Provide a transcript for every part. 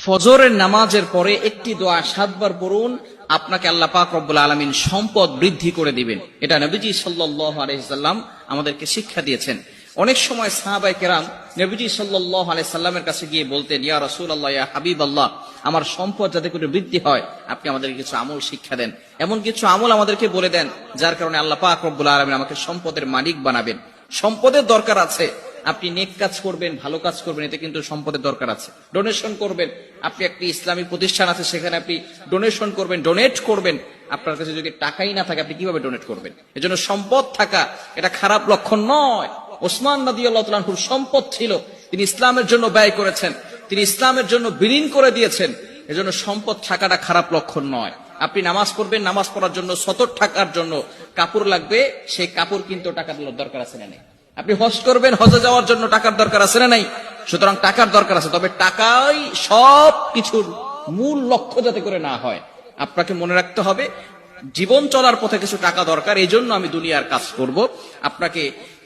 ফজরের নামাজের পরে একটি দোয়া 7 বার পড়ুন, আপনাকে আল্লাহ পাক রব্বুল আলামিন সম্পদ বৃদ্ধি করে দিবেন। এটা নবীজি সাল্লাল্লাহু আলাইহি সাল্লাম আমাদেরকে শিক্ষা দিয়েছেন। অনেক সময় সাহাবায়ে কেরাম নবীজি সাল্লাল্লাহু আলাইহি সাল্লামের কাছে গিয়ে বলতেন, ইয়া রাসূলুল্লাহ, ইয়া হাবিবাল্লাহ, আমার সম্পদ যাতে করে বৃদ্ধি হয় আপনি আমাদেরকে কিছু আমল শিক্ষা দেন, এমন কিছু আমল আমাদেরকে বলে দেন যার কারণে আল্লাহ পাক রব্বুল আলামিন আমাকে সম্পদের মালিক বানাবেন। সম্পদের দরকার আছে, আপনি নেক কাজ করবেন, ভালো কাজ করবেন, এতে কিন্তু সম্পদের দরকার আছে। ডোনেশন করবেন, আপনি একটি ইসলামী প্রতিষ্ঠান আছে সেখানে আপনি ডোনেশন করবেন, ডোনেট করবেন। আপনার কাছে যদি টাকাই না থাকে আপনি কিভাবে ডোনেট করবেন? এজন্য সম্পদ থাকা এটা খারাপ লক্ষণ নয়। ওসমান রাদিয়াল্লাহু তাআলা আনহুর সম্পদ ছিল, তিনি ইসলামের জন্য ব্যয় করেছেন, তিনি ইসলামের জন্য বিলীন করে দিয়েছেন। এজন্য সম্পদ থাকাটা খারাপ লক্ষণ নয়। আপনি নামাজ পড়বেন, নামাজ পড়ার জন্য সতর টাকার জন্য কাপড় লাগবে, সেই কাপড় কিন্তু টাকার দরকার আছে না নেই? আপনি হজ করবেন, হজে যাওয়ার জন্য টাকার দরকার আছে না নাই? সুতরাং টাকার দরকার আছে, তবে টাকাই সব কিছুর মূল লক্ষ্য যাতে করে না হয়। আপনাকে মনে রাখতে হবে জীবন চলার পথে কিছু টাকা দরকার, এই জন্য আমি দুনিয়ার কাজ করব। আপনাকে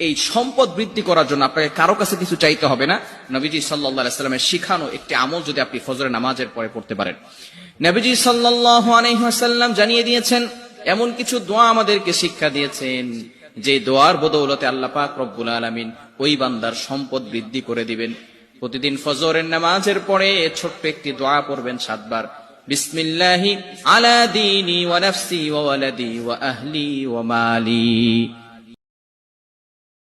এই সম্পদ বৃদ্ধি করার জন্য আপনাকে কারো কাছে কিছু চাইতে হবে না। নবীজি সাল্লাল্লাহু আলাইহি ওয়াসাল্লামের শিখানো একটি আমল যদি আপনি ফজরের নামাজের পরে পড়তে পারেন। নবীজি সাল্লাল্লাহু আলাইহি ওয়াসাল্লাম জানিয়ে দিয়েছেন, এমন কিছু দোয়া আমাদেরকে শিক্ষা দিয়েছেন যে দোয়ার বদৌলতে আল্লাহ পাক রব্বুল আলামিন ওই বান্দার সম্পদ বৃদ্ধি করে দিবেন। প্রতিদিন ফজরের নামাজের পরে ছোট্ট একটি দোয়া পড়বেন 7 বার। বিসমিল্লাহি আলা দীনি ওয়া নাফসি ওয়া ওয়ালাদি ওয়া আহলি ওয়া মালি।